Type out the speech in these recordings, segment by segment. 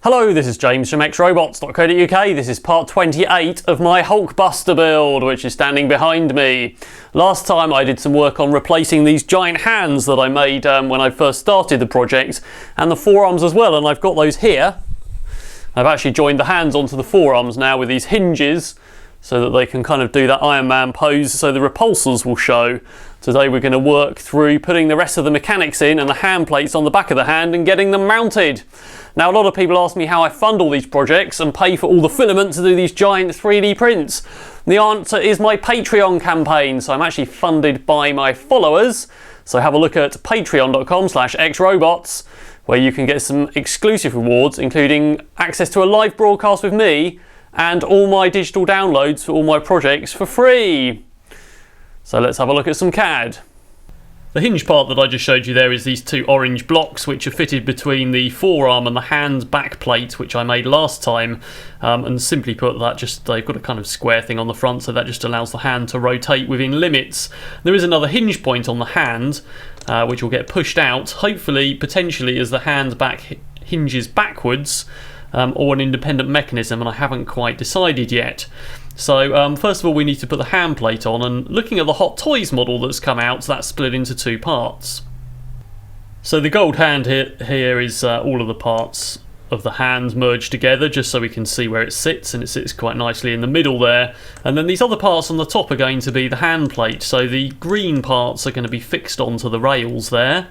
Hello, this is James from XRobots.co.uk. This is part 28 of my Hulkbuster build, which is standing behind me. Last time I did some work on replacing these giant hands that I made when I first started the project, and the forearms as well, and I've got those here. I've actually joined the hands onto the forearms now with these hinges, so that they can kind of do that Iron Man pose, so the repulsors will show. Today we're going to work through putting the rest of the mechanics in and the hand plates on the back of the hand and getting them mounted. Now, a lot of people ask me how I fund all these projects and pay for all the filament to do these giant 3D prints. The answer is my Patreon campaign. So I'm actually funded by my followers. So have a look at patreon.com/xrobots, where you can get some exclusive rewards, including access to a live broadcast with me and all my digital downloads for all my projects for free. So let's have a look at some CAD. The hinge part that I just showed you there is these two orange blocks which are fitted between the forearm and the hand back plate, which I made last time, and simply put, that just they've got a kind of square thing on the front, so that just allows the hand to rotate within limits. There is another hinge point on the hand which will get pushed out, hopefully potentially as the hand back hinges backwards, or an independent mechanism, and I haven't quite decided yet. So first of all, we need to put the hand plate on, and looking at the Hot Toys model that's come out, that's split into two parts. So the gold hand here is all of the parts of the hand merged together, just so we can see where it sits, and it sits quite nicely in the middle there. And then these other parts on the top are going to be the hand plate, so the green parts are going to be fixed onto the rails there,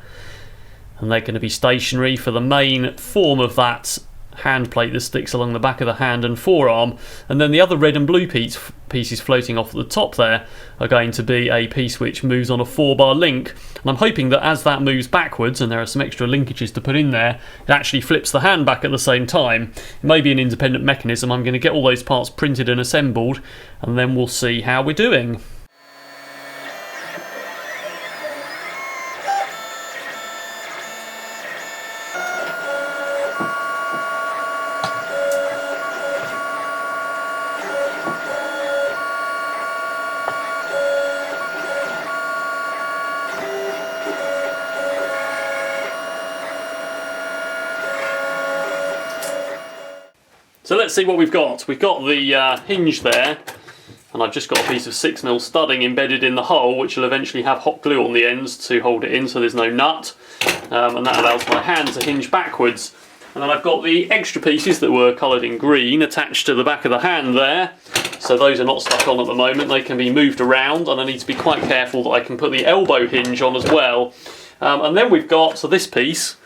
and they're going to be stationary for the main form of that hand plate that sticks along the back of the hand and forearm. And then the other red and blue pieces floating off at the top there are going to be a piece which moves on a 4-bar link, and I'm hoping that as that moves backwards, and there are some extra linkages to put in there, it actually flips the hand back at the same time. It may be an independent mechanism. I'm going to get all those parts printed and assembled, and then we'll see how we're doing. So let's see what we've got. We've got the hinge there, and I've just got a piece of 6mm studding embedded in the hole, which will eventually have hot glue on the ends to hold it in, so there's no nut, and that allows my hand to hinge backwards. And then I've got the extra pieces that were coloured in green attached to the back of the hand there, so those are not stuck on at the moment. They can be moved around, and I need to be quite careful that I can put the elbow hinge on as well. And then we've got this piece,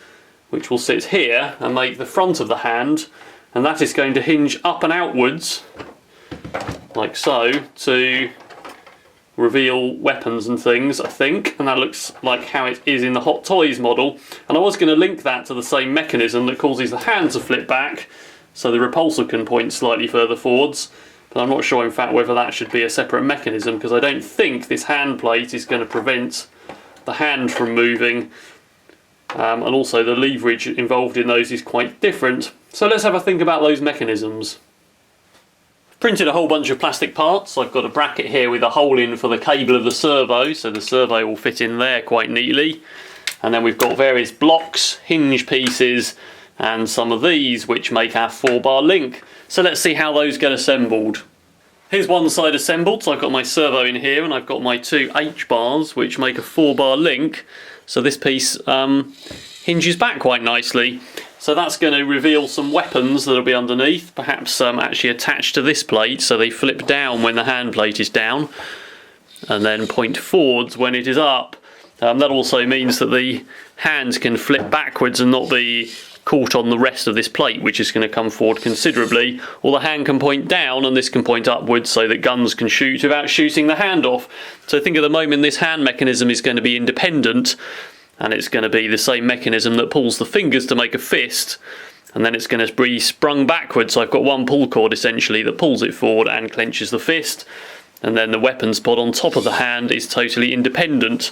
which will sit here and make the front of the hand, and that is going to hinge up and outwards, like so, to reveal weapons and things, I think, and that looks like how it is in the Hot Toys model. And I was going to link that to the same mechanism that causes the hand to flip back, so the repulsor can point slightly further forwards, but I'm not sure in fact whether that should be a separate mechanism, because I don't think this hand plate is going to prevent the hand from moving, and also the leverage involved in those is quite different. So let's have a think about those mechanisms. Printed a whole bunch of plastic parts. I've got a bracket here with a hole in for the cable of the servo, so the servo will fit in there quite neatly. And then we've got various blocks, hinge pieces, and some of these which make our 4-bar link. So let's see how those get assembled. Here's one side assembled, so I've got my servo in here, and I've got my two H-bars which make a 4-bar link. So this piece hinges back quite nicely. So that's going to reveal some weapons that'll be underneath, perhaps actually attached to this plate, so they flip down when the hand plate is down, and then point forwards when it is up. That also means that the hand can flip backwards and not be caught on the rest of this plate, which is going to come forward considerably, or the hand can point down and this can point upwards so that guns can shoot without shooting the hand off. So I think at the moment this hand mechanism is going to be independent, and it's going to be the same mechanism that pulls the fingers to make a fist, and then it's going to be sprung backwards. So I've got one pull cord essentially that pulls it forward and clenches the fist, and then the weapons pod on top of the hand is totally independent.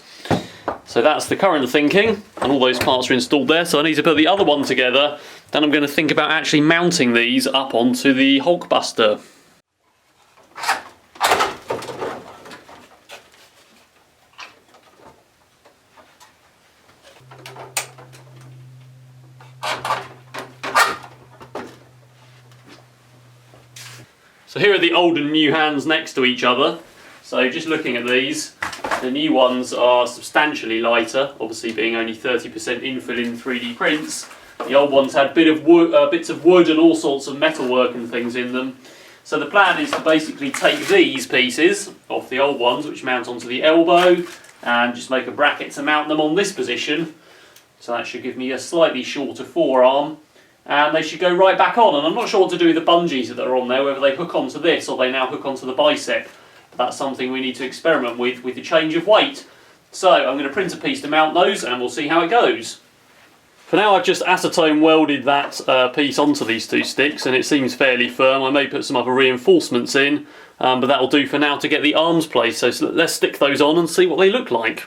So that's the current thinking, and all those parts are installed there, so I need to put the other one together. Then I'm going to think about actually mounting these up onto the Hulkbuster. So here are the old and new hands next to each other. So just looking at these, the new ones are substantially lighter, obviously being only 30% infill in 3D prints. The old ones had bits of wood and all sorts of metalwork and things in them. So the plan is to basically take these pieces off the old ones, which mount onto the elbow, and just make a bracket to mount them on this position. So that should give me a slightly shorter forearm, and they should go right back on. And I'm not sure what to do with the bungees that are on there, whether they hook onto this or they now hook onto the bicep. That's something we need to experiment with the change of weight. So I'm going to print a piece to mount those and we'll see how it goes. For now I've just acetone welded that piece onto these two sticks and it seems fairly firm. I may put some other reinforcements in, but that'll do for now to get the arms placed. So let's stick those on and see what they look like.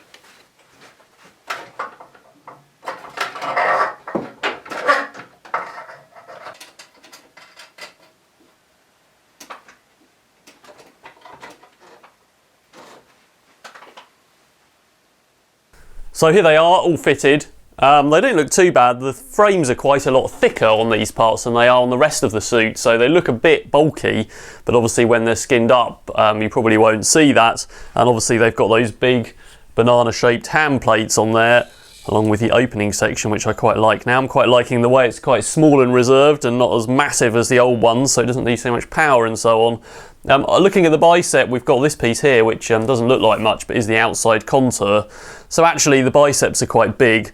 So here they are, all fitted. They don't look too bad. The frames are quite a lot thicker on these parts than they are on the rest of the suit, so they look a bit bulky, but obviously when they're skinned up you probably won't see that. And obviously they've got those big banana shaped hand plates on there, along with the opening section, which I quite like. Now I'm quite liking the way it's quite small and reserved and not as massive as the old ones, so it doesn't need so much power and so on. Looking at the bicep, we've got this piece here, which doesn't look like much, but is the outside contour. So actually the biceps are quite big,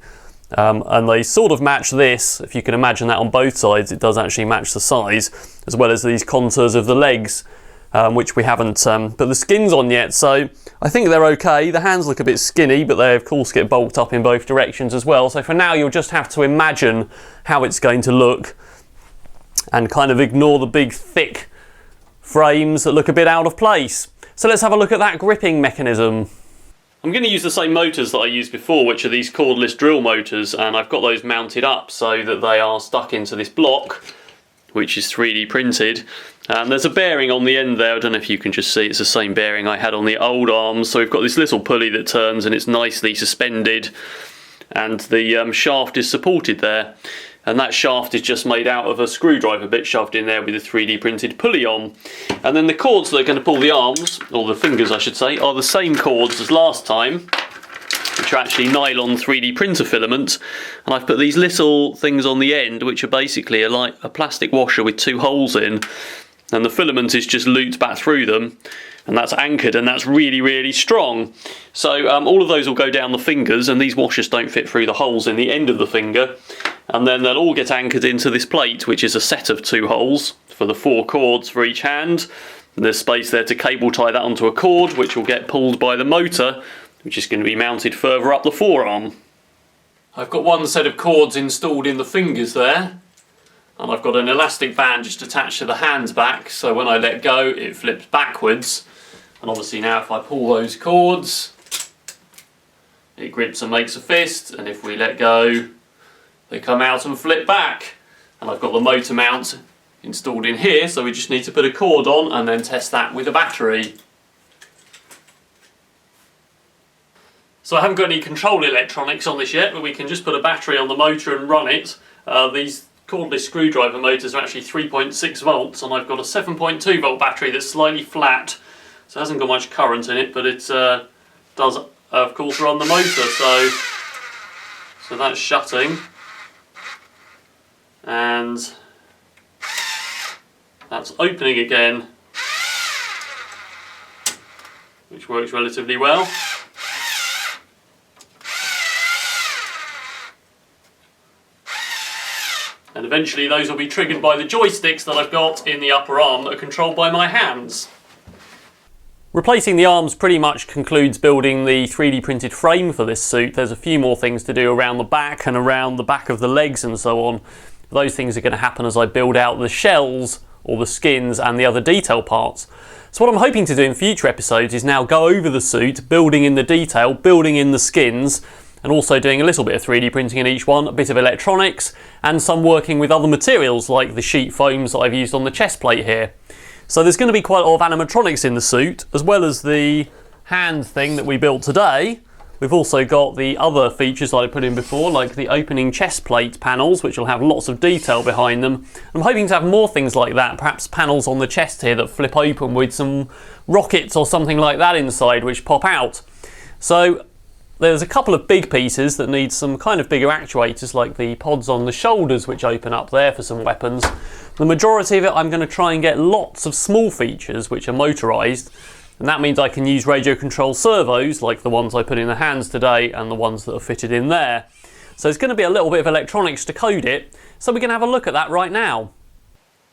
and they sort of match this. If you can imagine that on both sides, it does actually match the size, as well as these contours of the legs, which we haven't put the skins on yet. So I think they're okay. The hands look a bit skinny, but they of course get bulked up in both directions as well. So for now you'll just have to imagine how it's going to look and kind of ignore the big thick frames that look a bit out of place. So let's have a look at that gripping mechanism. I'm going to use the same motors that I used before, which are these cordless drill motors, and I've got those mounted up so that they are stuck into this block, which is 3D printed. There's a bearing on the end there. I don't know if you can just see, it's the same bearing I had on the old arms. So we've got this little pulley that turns and it's nicely suspended, and the shaft is supported there. And that shaft is just made out of a screwdriver bit shoved in there with a 3D printed pulley on. And then the cords that are going to pull the arms, or the fingers I should say, are the same cords as last time, which are actually nylon 3D printer filament. And I've put these little things on the end, which are basically like a plastic washer with two holes in, and the filament is just looped back through them, and that's anchored, and that's really, really strong. So all of those will go down the fingers, and these washers don't fit through the holes in the end of the finger. And then they'll all get anchored into this plate, which is a set of two holes for the 4 cords for each hand. And there's space there to cable tie that onto a cord, which will get pulled by the motor, which is going to be mounted further up the forearm. I've got one set of cords installed in the fingers there, and I've got an elastic band just attached to the hands back, so when I let go it flips backwards. And obviously now if I pull those cords, it grips and makes a fist, and if we let go, they come out and flip back. And I've got the motor mount installed in here, so we just need to put a cord on and then test that with a battery. So I haven't got any control electronics on this yet, but we can just put a battery on the motor and run it. These cordless screwdriver motors are actually 3.6 volts, and I've got a 7.2 volt battery that's slightly flat, so it hasn't got much current in it, but it does of course run the motor. So that's shutting, and that's opening again, which works relatively well. And eventually those will be triggered by the joysticks that I've got in the upper arm that are controlled by my hands. Replacing the arms pretty much concludes building the 3D printed frame for this suit. There's a few more things to do around the back and around the back of the legs and so on. Those things are going to happen as I build out the shells or the skins and the other detail parts. So what I'm hoping to do in future episodes is now go over the suit, building in the detail, building in the skins, and also doing a little bit of 3D printing in each one, a bit of electronics, and some working with other materials like the sheet foams that I've used on the chest plate here. So there's going to be quite a lot of animatronics in the suit, as well as the hand thing that we built today. We've also got the other features that I put in before, like the opening chest plate panels, which will have lots of detail behind them. I'm hoping to have more things like that, perhaps panels on the chest here that flip open with some rockets or something like that inside, which pop out. So there's a couple of big pieces that need some kind of bigger actuators, like the pods on the shoulders, which open up there for some weapons. The majority of it, I'm going to try and get lots of small features which are motorised. And that means I can use radio control servos, like the ones I put in the hands today and the ones that are fitted in there. So there's going to be a little bit of electronics to code it, so we're going to have a look at that right now.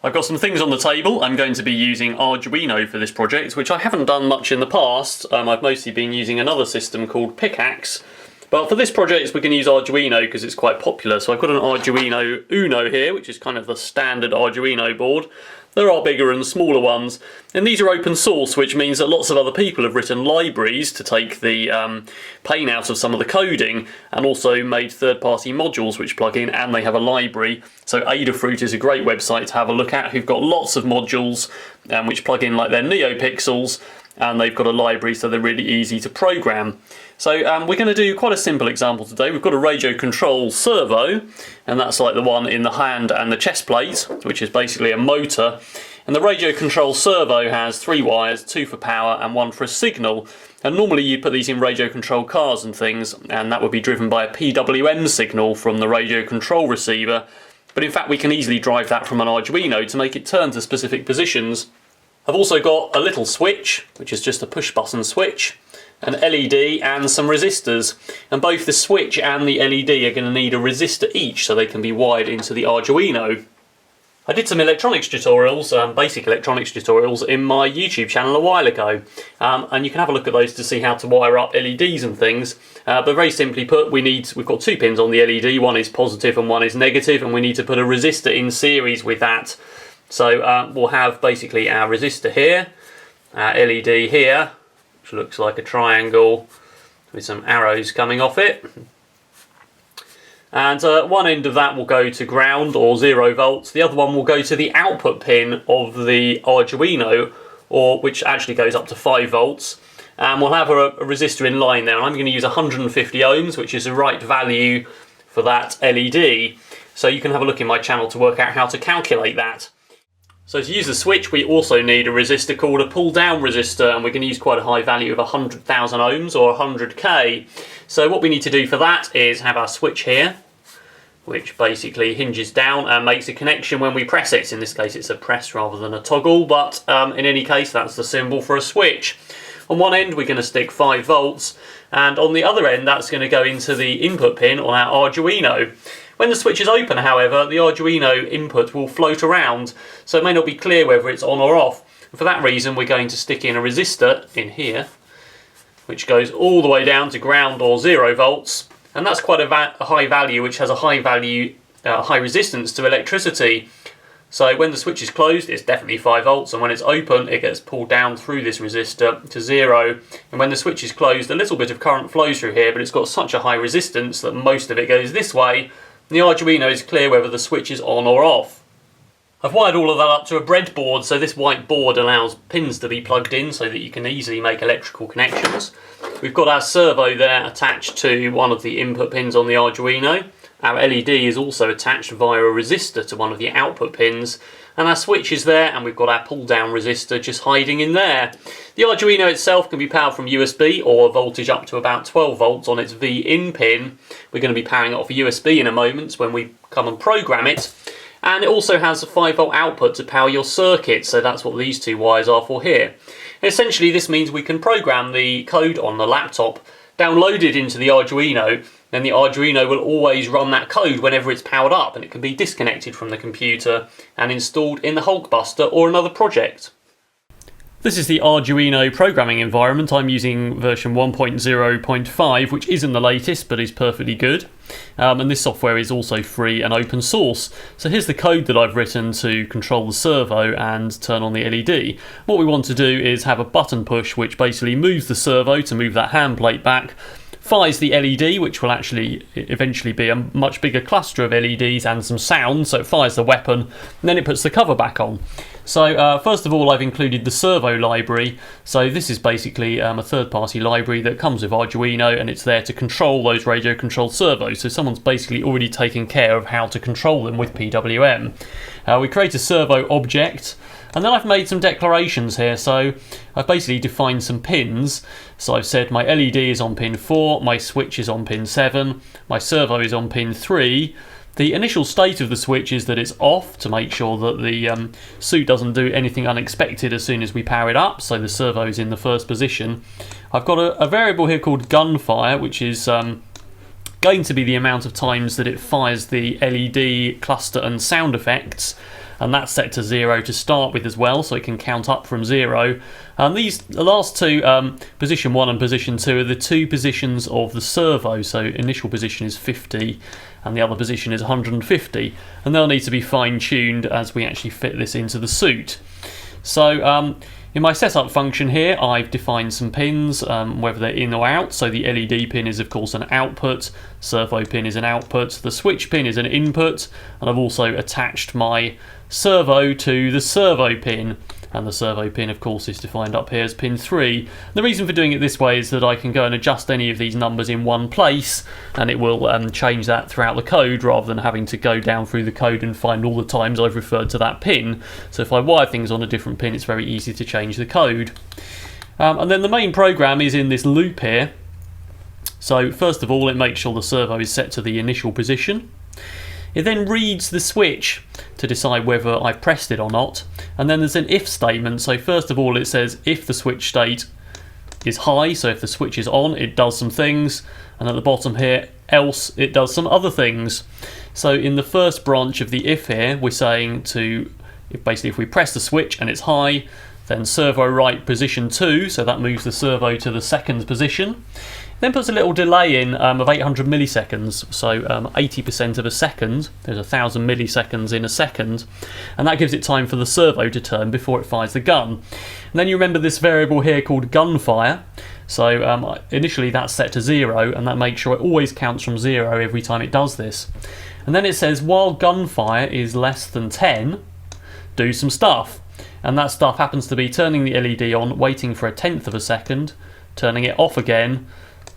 I've got some things on the table. I'm going to be using Arduino for this project, which I haven't done much in the past. I've mostly been using another system called Pickaxe. But for this project we're going to use Arduino because it's quite popular. So I've got an Arduino Uno here, which is kind of the standard Arduino board. There are bigger and smaller ones, and these are open source, which means that lots of other people have written libraries to take the pain out of some of the coding, and also made third-party modules which plug in, and they have a library. So Adafruit is a great website to have a look at, who've got lots of modules which plug in like their NeoPixels, and they've got a library so they're really easy to program. So we're going to do quite a simple example today. We've got a radio control servo, and that's like the one in the hand and the chest plate, which is basically a motor. And the radio control servo has 3 wires, 2 for power and 1 for a signal. And normally you'd put these in radio control cars and things, and that would be driven by a PWM signal from the radio control receiver. But in fact we can easily drive that from an Arduino to make it turn to specific positions. I've also got a little switch, which is just a push button switch, an LED and some resistors, and both the switch and the LED are going to need a resistor each so they can be wired into the Arduino. I did some electronics tutorials, basic electronics tutorials, in my YouTube channel a while ago, and you can have a look at those to see how to wire up LEDs and things. But very simply put, we've got 2 pins on the LED, one is positive and one is negative, and we need to put a resistor in series with that. So we'll have basically our resistor here, our LED here, which looks like a triangle with some arrows coming off it. And one end of that will go to ground or 0 volts, the other one will go to the output pin of the Arduino, which actually goes up to 5 volts. And we'll have a resistor in line there, and I'm going to use 150 ohms, which is the right value for that LED. So you can have a look in my channel to work out how to calculate that. So to use the switch we also need a resistor called a pull down resistor, and we're going to use quite a high value of 100,000 ohms or 100k. So what we need to do for that is have our switch here, which basically hinges down and makes a connection when we press it. In this case it's a press rather than a toggle, but in any case that's the symbol for a switch. On one end we're going to stick 5 volts, and on the other end that's going to go into the input pin on our Arduino. When the switch is open, however, the Arduino input will float around, so it may not be clear whether it's on or off. And for that reason we're going to stick in a resistor in here, which goes all the way down to ground or 0 volts, and that's quite a high value, which has a high resistance to electricity. So when the switch is closed it's definitely 5 volts, and when it's open it gets pulled down through this resistor to 0, and when the switch is closed a little bit of current flows through here, but it's got such a high resistance that most of it goes this way. The Arduino is clear whether the switch is on or off. I've wired all of that up to a breadboard, so this white board allows pins to be plugged in so that you can easily make electrical connections. We've got our servo there attached to one of the input pins on the Arduino. Our LED is also attached via a resistor to one of the output pins, and our switch is there, and we've got our pull down resistor just hiding in there. The Arduino itself can be powered from USB or a voltage up to about 12 volts on its V-in pin. We're going to be powering it off a USB in a moment when we come and program it. And it also has a 5 volt output to power your circuit, so that's what these 2 wires are for here. And essentially this means we can program the code on the laptop, download it into the Arduino, then the Arduino will always run that code whenever it's powered up, and it can be disconnected from the computer and installed in the Hulkbuster or another project. This is the Arduino programming environment. I'm using version 1.0.5, which isn't the latest but is perfectly good. And this software is also free and open source. So here's the code that I've written to control the servo and turn on the LED. What we want to do is have a button push which basically moves the servo to move that hand plate back, fires the LED, which will actually eventually be a much bigger cluster of LEDs and some sound, so it fires the weapon, and then it puts the cover back on. So first of all, I've included the servo library. So this is basically a third-party library that comes with Arduino, and it's there to control those radio-controlled servos. So someone's basically already taken care of how to control them with PWM. We create a servo object, and then I've made some declarations here. So I've basically defined some pins. So I've said my LED is on pin 4, my switch is on pin 7, my servo is on pin 3. The initial state of the switch is that it's off to make sure that the suit doesn't do anything unexpected as soon as we power it up, so the servo is in the first position. I've got a variable here called gunfire, which is going to be the amount of times that it fires the LED cluster and sound effects, and that's set to 0 to start with as well, so it can count up from 0. And the last two, position 1 and position 2, are the two positions of the servo. So initial position is 50 and the other position is 150, and they'll need to be fine-tuned as we actually fit this into the suit. So in my setup function here, I've defined some pins, whether they're in or out. So the LED pin is of course an output, servo pin is an output, the switch pin is an input, and I've also attached my servo to the servo pin, and the servo pin of course is defined up here as pin 3. The reason for doing it this way is that I can go and adjust any of these numbers in one place, and it will change that throughout the code rather than having to go down through the code and find all the times I've referred to that pin. So if I wire things on a different pin, it's very easy to change the code. And then the main program is in this loop here. So first of all, it makes sure the servo is set to the initial position. It then reads the switch to decide whether I've pressed it or not, and then there's an if statement. So first of all, it says if the switch state is high, so if the switch is on, it does some things, and at the bottom here, else it does some other things. So in the first branch of the if here, we're saying if we press the switch and it's high, then servo right position 2, so that moves the servo to the second position. Then puts a little delay in of 800 milliseconds, so 80% of a second. There's 1,000 milliseconds in a second, and that gives it time for the servo to turn before it fires the gun. And then you remember this variable here called gunfire. So initially that's set to 0, and that makes sure it always counts from 0 every time it does this. And then it says while gunfire is less than 10, do some stuff. And that stuff happens to be turning the LED on, waiting for 1/10 of a second, turning it off again,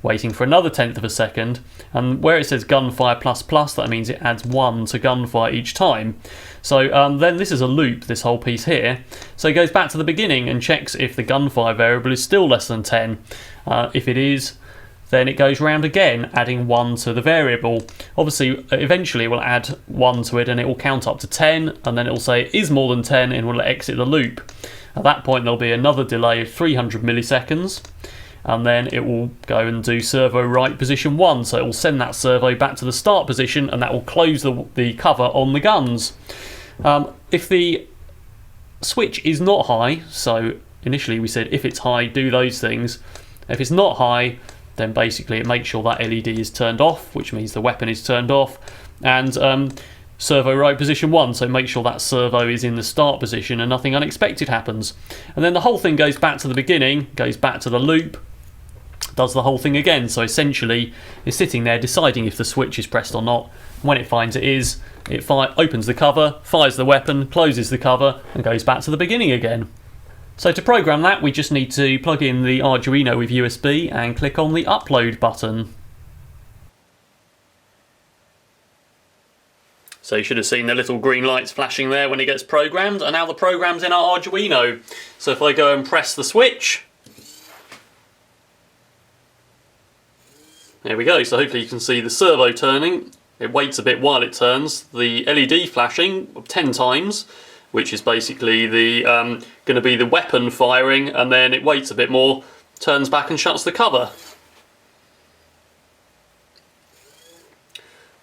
waiting for another 1/10 of a second, and where it says gunfire plus plus, that means it adds 1 to gunfire each time. So then this is a loop, this whole piece here. So it goes back to the beginning and checks if the gunfire variable is still less than 10. If it is, then it goes round again, adding 1 to the variable. Obviously, eventually it will add 1 to it and it will count up to 10, and then it will say it is more than 10 and will exit the loop. At that point there'll be another delay of 300 milliseconds, and then it will go and do servo right position 1, so it will send that servo back to the start position, and that will close the cover on the guns. If the switch is not high, so initially we said if it's high do those things, if it's not high then basically it makes sure that LED is turned off, which means the weapon is turned off, and servo right position 1, so make sure that servo is in the start position and nothing unexpected happens. And then the whole thing goes back to the beginning, goes back to the loop, does the whole thing again. So essentially it's sitting there deciding if the switch is pressed or not. When it finds it is, it opens the cover, fires the weapon, closes the cover, and goes back to the beginning again. So to program that, we just need to plug in the Arduino with USB and click on the upload button. So you should have seen the little green lights flashing there when it gets programmed, and now the program's in our Arduino. So if I go and press the switch, there we go. So hopefully you can see the servo turning. It waits a bit while it turns. The LED flashing 10 times, which is basically the going to be the weapon firing, and then it waits a bit more, turns back and shuts the cover.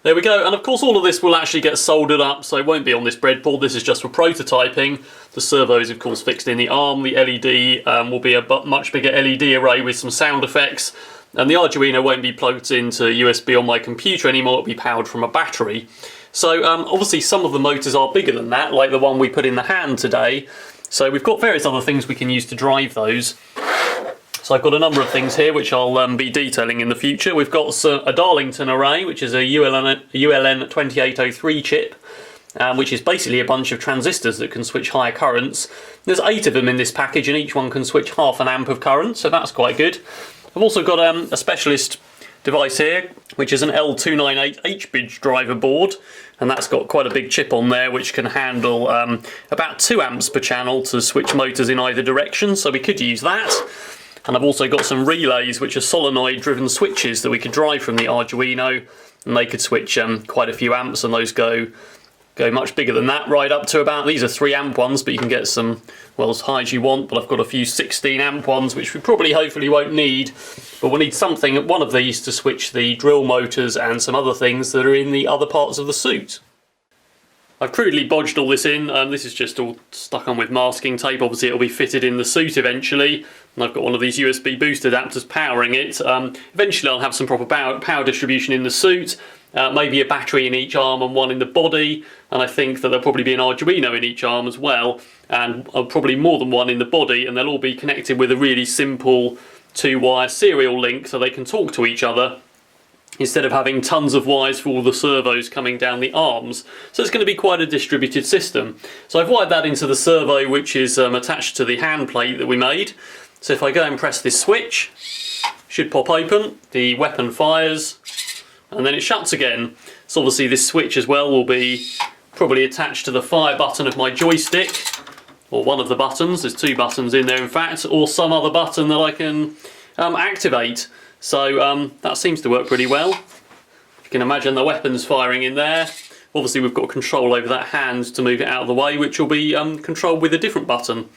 There we go, and of course all of this will actually get soldered up, so it won't be on this breadboard. This is just for prototyping. The servo is of course fixed in the arm. The LED will be a much bigger LED array with some sound effects, and the Arduino won't be plugged into USB on my computer anymore. It'll be powered from a battery. So obviously some of the motors are bigger than that, like the one we put in the hand today. So we've got various other things we can use to drive those. So I've got a number of things here which I'll be detailing in the future. We've got a Darlington array, which is a ULN2803 chip, which is basically a bunch of transistors that can switch higher currents. There's 8 of them in this package, and each one can switch half an amp of current, so that's quite good. I've also got a specialist device here, which is an L298H-bridge driver board, and that's got quite a big chip on there which can handle about 2 amps per channel to switch motors in either direction, so we could use that. And I've also got some relays which are solenoid driven switches that we could drive from the Arduino, and they could switch quite a few amps, and those go much bigger than that, right up to about, these are 3 amp ones, but you can get some, well, as high as you want, but I've got a few 16 amp ones which we probably hopefully won't need, but we'll need something, one of these, to switch the drill motors and some other things that are in the other parts of the suit. I've crudely bodged all this in, this is just all stuck on with masking tape. Obviously it'll be fitted in the suit eventually, and I've got one of these USB boost adapters powering it. Eventually I'll have some proper power distribution in the suit, maybe a battery in each arm and one in the body, and I think that there'll probably be an Arduino in each arm as well, and probably more than one in the body, and they'll all be connected with a really simple 2-wire serial link so they can talk to each other, instead of having tons of wires for all the servos coming down the arms. So it's going to be quite a distributed system. So I've wired that into the servo, which is attached to the hand plate that we made. So if I go and press this switch, it should pop open, the weapon fires, and then it shuts again. So obviously this switch as well will be probably attached to the fire button of my joystick, or one of the buttons, there's 2 buttons in there in fact, or some other button that I can activate. So that seems to work pretty well. You can imagine the weapons firing in there. Obviously we've got control over that hand to move it out of the way, which will be controlled with a different button.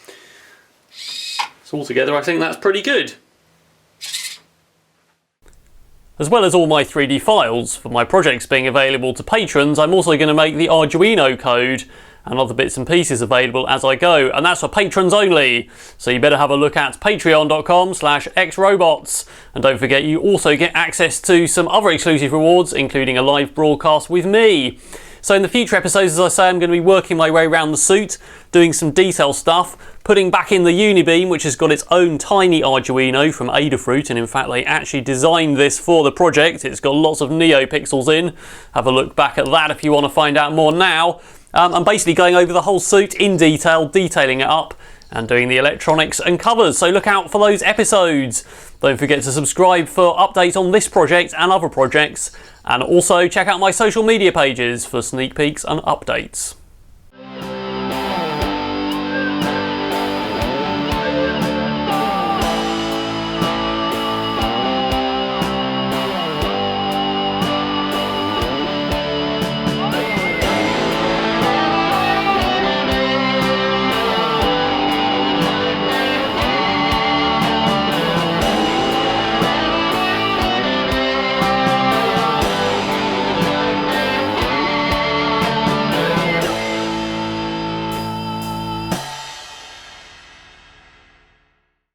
So altogether I think that's pretty good. As well as all my 3D files for my projects being available to patrons, I'm also going to make the Arduino code and other bits and pieces available as I go, and that's for patrons only. So you better have a look at patreon.com/XRobots, and don't forget you also get access to some other exclusive rewards, including a live broadcast with me. So in the future episodes, as I say, I'm going to be working my way around the suit, doing some detail stuff, putting back in the Unibeam, which has got its own tiny Arduino from Adafruit, and in fact they actually designed this for the project. It's got lots of NeoPixels in. Have a look back at that if you want to find out more now. I'm basically going over the whole suit in detail, detailing it up, and doing the electronics and covers, so look out for those episodes. Don't forget to subscribe for updates on this project and other projects, and also check out my social media pages for sneak peeks and updates.